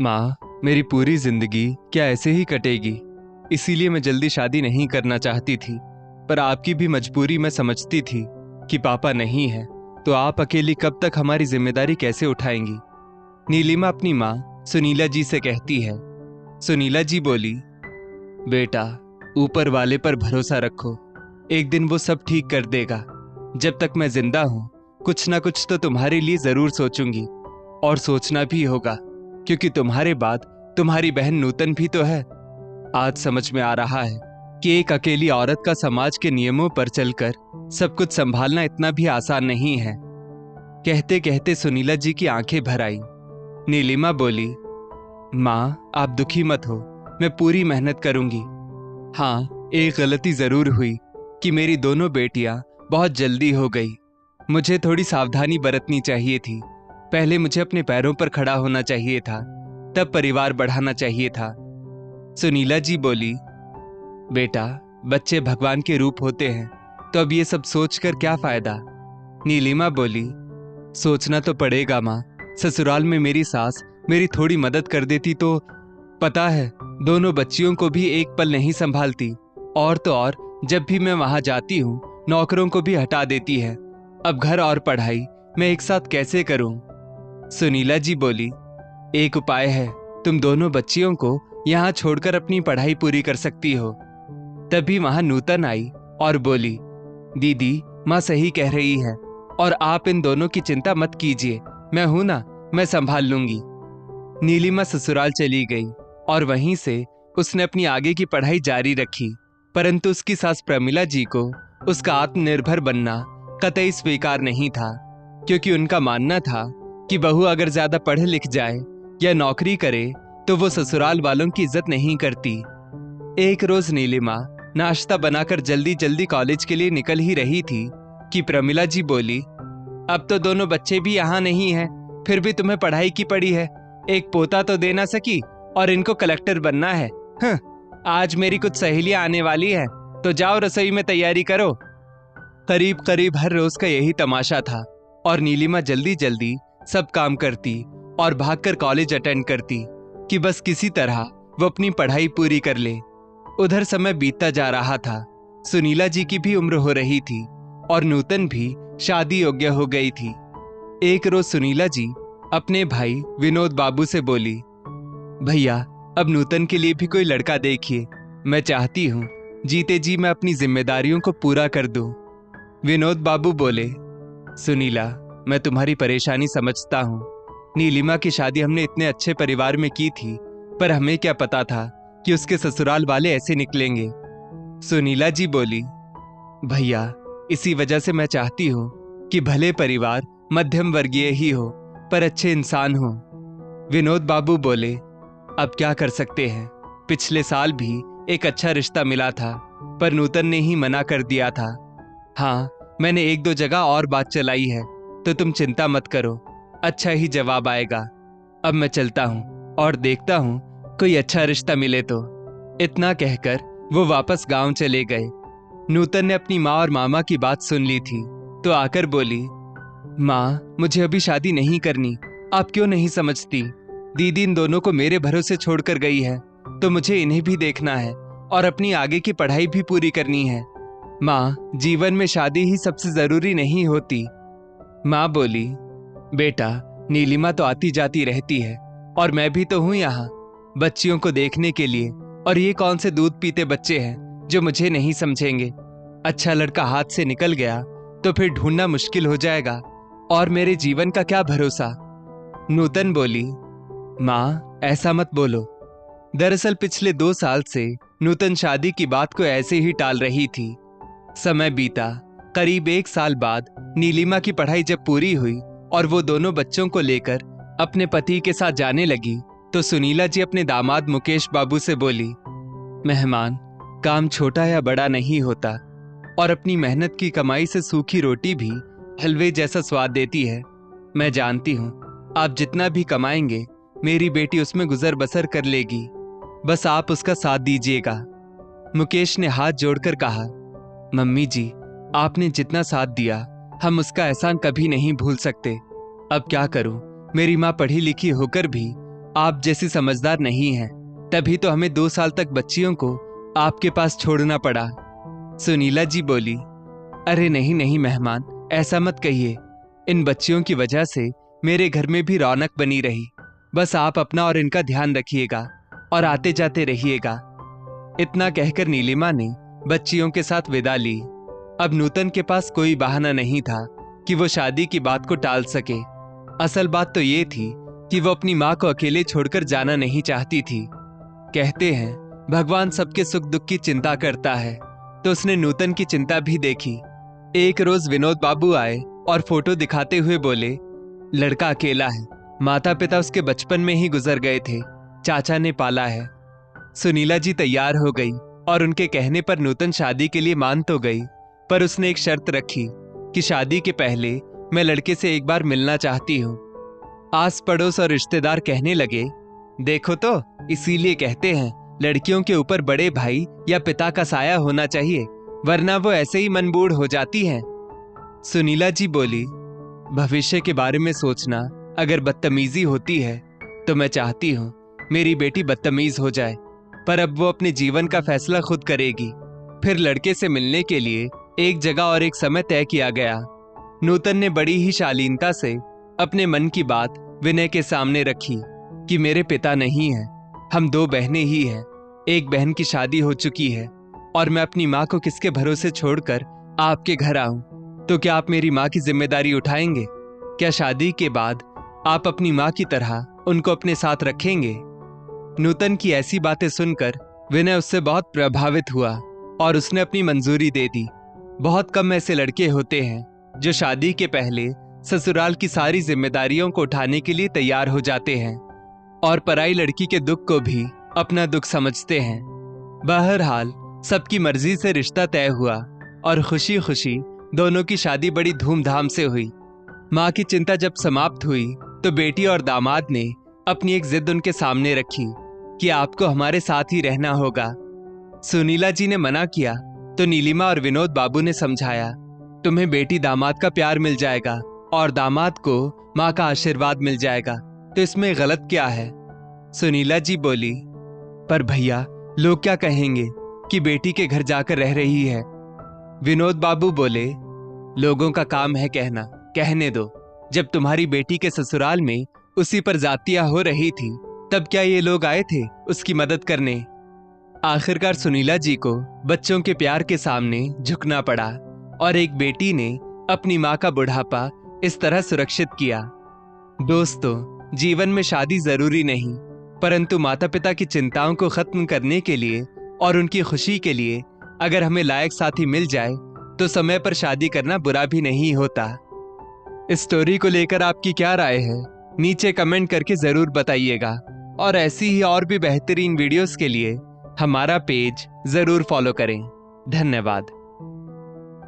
माँ, मेरी पूरी जिंदगी क्या ऐसे ही कटेगी? इसीलिए मैं जल्दी शादी नहीं करना चाहती थी, पर आपकी भी मजबूरी मैं समझती थी कि पापा नहीं है, तो आप अकेली कब तक हमारी जिम्मेदारी कैसे उठाएंगी? नीलिमा अपनी माँ सुनीला जी से कहती है। सुनीला जी बोली, बेटा, ऊपर वाले पर भरोसा रखो, एक दिन वो सब ठीक कर देगा। जब तक मैं जिंदा हूं, कुछ ना कुछ तो तुम्हारे लिए जरूर सोचूंगी, और सोचना भी होगा, क्योंकि तुम्हारे बाद तुम्हारी बहन नूतन भी तो है। आज समझ में आ रहा है कि एक अकेली औरत का समाज के नियमों पर चलकर सब कुछ संभालना इतना भी आसान नहीं है। कहते कहते सुनीला जी की आंखें भर आई। नीलिमा बोली, माँ, आप दुखी मत हो, मैं पूरी मेहनत करूंगी। हाँ, एक गलती जरूर हुई कि मेरी दोनों बेटियां बहुत जल्दी हो गई। मुझे थोड़ी सावधानी बरतनी चाहिए थी। पहले मुझे अपने पैरों पर खड़ा होना चाहिए था, तब परिवार बढ़ाना चाहिए था। सुनीला जी बोली, बेटा, बच्चे भगवान के रूप होते हैं, तो अब ये सब सोचकर क्या फायदा? नीलिमा बोली, सोचना तो पड़ेगा माँ। ससुराल में मेरी सास मेरी थोड़ी मदद कर देती तो, पता है, दोनों बच्चियों को भी एक पल नहीं संभालती, और तो और जब भी मैं वहां जाती हूँ नौकरों को भी हटा देती है। अब घर और पढ़ाई मैं एक साथ कैसे करूं? सुनीला जी बोली, एक उपाय है, तुम दोनों बच्चियों को यहाँ छोड़कर अपनी पढ़ाई पूरी कर सकती हो। तभी वहां नूतन आई और बोली, दीदी, माँ सही कह रही है, और आप इन दोनों की चिंता मत कीजिए, मैं हूं ना, मैं संभाल लूंगी। नीलिमा ससुराल चली गई और वहीं से उसने अपनी आगे की पढ़ाई जारी रखी, परंतु उसकी सास प्रमिला जी को उसका आत्मनिर्भर बनना कतई स्वीकार नहीं था, क्योंकि उनका मानना था कि बहू अगर ज्यादा पढ़ लिख जाए या नौकरी करे तो वो ससुराल वालों की इज्जत नहीं करती। एक रोज नीलिमा नाश्ता बनाकर जल्दी जल्दी कॉलेज के लिए निकल ही रही थी कि प्रमिला जी बोली, अब तो दोनों बच्चे भी यहाँ नहीं हैं, फिर भी तुम्हें पढ़ाई की पड़ी है। एक पोता तो दे ना सकी और इनको कलेक्टर बनना है। आज मेरी कुछ सहेलियां आने वाली है, तो जाओ रसोई में तैयारी करो। करीब करीब हर रोज का यही तमाशा था, और नीलिमा जल्दी जल्दी सब काम करती और भागकर कॉलेज अटेंड करती कि बस किसी तरह वो अपनी पढ़ाई पूरी कर ले। उधर समय बीतता जा रहा था। सुनीला जी की भी उम्र हो रही थी और नूतन भी शादी योग्य हो गई थी। एक रोज सुनीला जी अपने भाई विनोद बाबू से बोली, भैया, अब नूतन के लिए भी कोई लड़का देखिए। मैं चाहती हूँ जीते जी मैं अपनी जिम्मेदारियों को पूरा कर दूं। विनोद बाबू बोले, सुनीला, मैं तुम्हारी परेशानी समझता हूँ। नीलिमा की शादी हमने इतने अच्छे परिवार में की थी, पर हमें क्या पता था कि उसके ससुराल वाले ऐसे निकलेंगे। सुनीला जी बोली, भैया, इसी वजह से मैं चाहती हूँ कि भले परिवार मध्यम वर्गीय ही हो, पर अच्छे इंसान हो। विनोद बाबू बोले, अब क्या कर सकते हैं, पिछले साल भी एक अच्छा रिश्ता मिला था, पर नूतन ने ही मना कर दिया था। हाँ, मैंने एक दो जगह और बात चलाई है, तो तुम चिंता मत करो, अच्छा ही जवाब आएगा। अब मैं चलता हूँ और देखता हूँ कोई अच्छा रिश्ता मिले तो। इतना कहकर वो वापस गांव चले गए। नूतन ने अपनी माँ और मामा की बात सुन ली थी, तो आकर बोली, माँ, मुझे अभी शादी नहीं करनी, आप क्यों नहीं समझती? दीदी इन दोनों को मेरे भरोसे छोड़कर गई है, तो मुझे इन्हें भी देखना है और अपनी आगे की पढ़ाई भी पूरी करनी है। माँ, जीवन में शादी ही सबसे जरूरी नहीं होती। माँ बोली, बेटा, नीलिमा तो आती जाती रहती है, और मैं भी तो हूँ यहाँ बच्चियों को देखने के लिए, और ये कौन से दूध पीते बच्चे हैं जो मुझे नहीं समझेंगे। अच्छा लड़का हाथ से निकल गया तो फिर ढूंढना मुश्किल हो जाएगा, और मेरे जीवन का क्या भरोसा। नूतन बोली, माँ, ऐसा मत बोलो। दरअसल पिछले 2 साल से नूतन शादी की बात को ऐसे ही टाल रही थी। समय बीता। करीब 1 साल बाद नीलिमा की पढ़ाई जब पूरी हुई और वो दोनों बच्चों को लेकर अपने पति के साथ जाने लगी, तो सुनीला जी अपने दामाद मुकेश बाबू से बोली, मेहमान, काम छोटा या बड़ा नहीं होता, और अपनी मेहनत की कमाई से सूखी रोटी भी हलवे जैसा स्वाद देती है। मैं जानती हूँ आप जितना भी कमाएंगे मेरी बेटी उसमें गुजर बसर कर लेगी, बस आप उसका साथ दीजिएगा। मुकेश ने हाथ जोड़कर कहा, मम्मी जी, आपने जितना साथ दिया हम उसका एहसान कभी नहीं भूल सकते। अब क्या करूं, मेरी माँ पढ़ी लिखी होकर भी आप जैसी समझदार नहीं है, तभी तो हमें 2 साल तक बच्चियों को आपके पास छोड़ना पड़ा। सुनीला जी बोली, अरे नहीं नहीं मेहमान, ऐसा मत कहिए। इन बच्चियों की वजह से मेरे घर में भी रौनक बनी रही। बस आप अपना और इनका ध्यान रखिएगा और आते जाते रहिएगा। इतना कहकर नीलिमा ने बच्चियों के साथ विदा ली। अब नूतन के पास कोई बहाना नहीं था कि वो शादी की बात को टाल सके। असल बात तो ये थी कि वो अपनी माँ को अकेले छोड़कर जाना नहीं चाहती थी। कहते हैं भगवान सबके सुख दुख की चिंता करता है, तो उसने नूतन की चिंता भी देखी। एक रोज विनोद बाबू आए और फोटो दिखाते हुए बोले, लड़का अकेला है, माता पिता उसके बचपन में ही गुजर गए थे, चाचा ने पाला है। सुनीला जी तैयार हो गई और उनके कहने पर नूतन शादी के लिए मान तो गई, पर उसने एक शर्त रखी कि शादी के पहले मैं लड़के से एक बार मिलना चाहती हूँ। आस पड़ोस और रिश्तेदार कहने लगे, देखो तो इसीलिए कहते हैं लड़कियों के ऊपर बड़े भाई या पिता का साया होना चाहिए, वरना वो ऐसे ही मनबूढ़ हो जाती हैं। सुनीला जी बोली, भविष्य के बारे में सोचना अगर बदतमीजी होती है तो मैं चाहती हूँ मेरी बेटी बदतमीज हो जाए, पर अब वो अपने जीवन का फैसला खुद करेगी। फिर लड़के से मिलने के लिए एक जगह और एक समय तय किया गया। नूतन ने बड़ी ही शालीनता से अपने मन की बात विनय के सामने रखी कि मेरे पिता नहीं हैं, हम 2 बहनें ही हैं। एक बहन की शादी हो चुकी है और मैं अपनी माँ को किसके भरोसे छोड़कर आपके घर आऊं, तो क्या आप मेरी माँ की जिम्मेदारी उठाएंगे? क्या शादी के बाद आप अपनी माँ की तरह उनको अपने साथ रखेंगे? नूतन की ऐसी बातें सुनकर विनय उससे बहुत प्रभावित हुआ और उसने अपनी मंजूरी दे दी। बहुत कम ऐसे लड़के होते हैं जो शादी के पहले ससुराल की सारी जिम्मेदारियों को उठाने के लिए तैयार हो जाते हैं और पराई लड़की के दुख को भी अपना दुख समझते हैं। बहरहाल सबकी मर्जी से रिश्ता तय हुआ और खुशी खुशी दोनों की शादी बड़ी धूमधाम से हुई। माँ की चिंता जब समाप्त हुई तो बेटी और दामाद ने अपनी एक जिद उनके सामने रखी कि आपको हमारे साथ ही रहना होगा। सुनीला जी ने मना किया तो नीलिमा और विनोद बाबू ने समझाया, तुम्हें बेटी दामाद का प्यार मिल जाएगा और दामाद को माँ का आशीर्वाद मिल जाएगा, तो इसमें गलत क्या है? सुनीला जी बोली, पर भैया लोग क्या कहेंगे कि बेटी के घर जाकर रह रही है? विनोद बाबू बोले, लोगों का काम है कहना, कहने दो। जब तुम्हारी बेटी के ससुराल में उसी पर जातियां हो रही थी तब क्या ये लोग आए थे उसकी मदद करने? आखिरकार सुनीला जी को बच्चों के प्यार के सामने झुकना पड़ा और एक बेटी ने अपनी माँ का बुढ़ापा इस तरह सुरक्षित किया। दोस्तों, जीवन में शादी जरूरी नहीं, परंतु माता पिता की चिंताओं को खत्म करने के लिए और उनकी खुशी के लिए अगर हमें लायक साथी मिल जाए तो समय पर शादी करना बुरा भी नहीं होता। इस स्टोरी को लेकर आपकी क्या राय है? नीचे कमेंट करके जरूर बताइएगा और ऐसी ही और भी बेहतरीन वीडियोस के लिए हमारा पेज जरूर फॉलो करें। धन्यवाद।